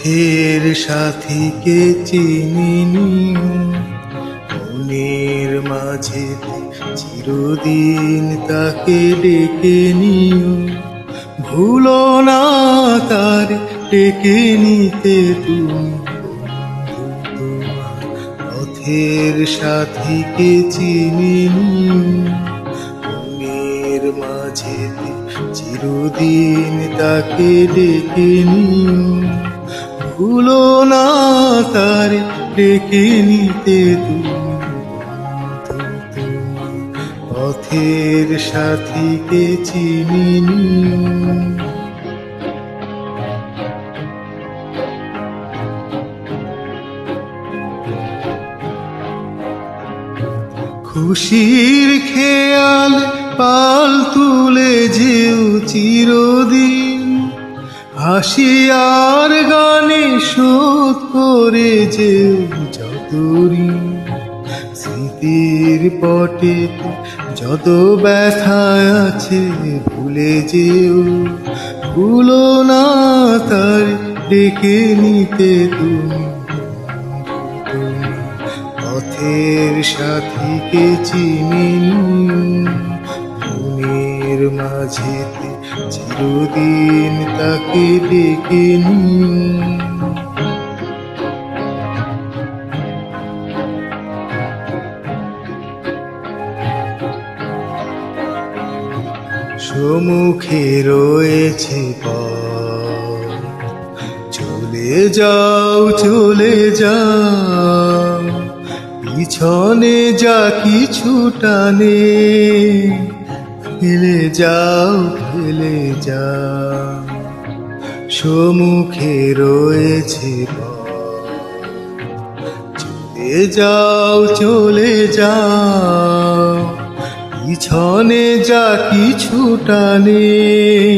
পথের সাথীকে চিনি নিও, মনের মাঝে চিরদিন তাকে ডেকে নিও। ভুলো না তার ডেকে নিতে তুমি, তোমার পথের সাথীকে চিনি নিও, মনের মাঝে চিরদিন তাকে ডেকে নিও। ভুলো না তার ডেকে নিতে তুমি, তোমার পথের সাথীকে চিনি নিও। খুশির খেয়াল পাল তুলে যেও চিরদিন, হাসি আর গানে শোধ করে যেও যত ঋণ। স্মৃতির পটে যত ব্যথা আছে ভুলে যেও, ভুলো না তার ডেকে নিতে তুমি, পথের সাথীকে চিনি নিও, মনের মাঝেতে চিরদিন তাকে ডেকে নিও। সম্মুখে রয়েছে পথ, চলে যাও চলে যাও, পিছনে যা কিছুটা নেই ফেলে যাও ফেলে যাও। সম্মুখে রয়েছে পথ, চলে যাও চলে যাও, পিছনে যা কিছুটা নেই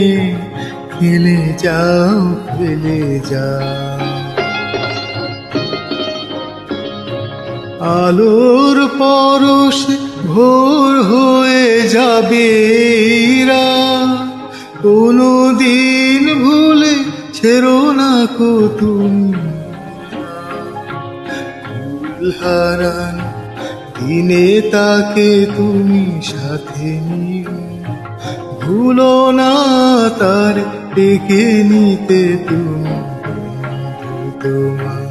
ফেলে যাও ফেলে যাও। আলোর পরশে ভোর হয়ে যাবে কোনো দিন ভুলে ছেড়ো না কো তুমি। ভুল হারানো দিনে তাকে তুমি সাথে নিও, ভুলো না তার ডেকে নিতে তুমি, তোমার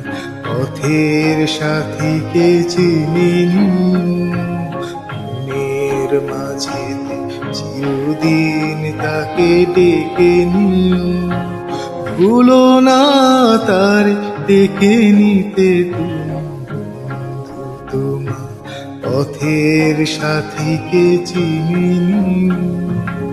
পথের সাথীকে চিনি নিও, মনের মাঝে চিরদিন তাকে ডেকে নিও। ভুলো না তার ডেকে নিতে তুমি, তোমার পথের সাথীকে চিনি নিও।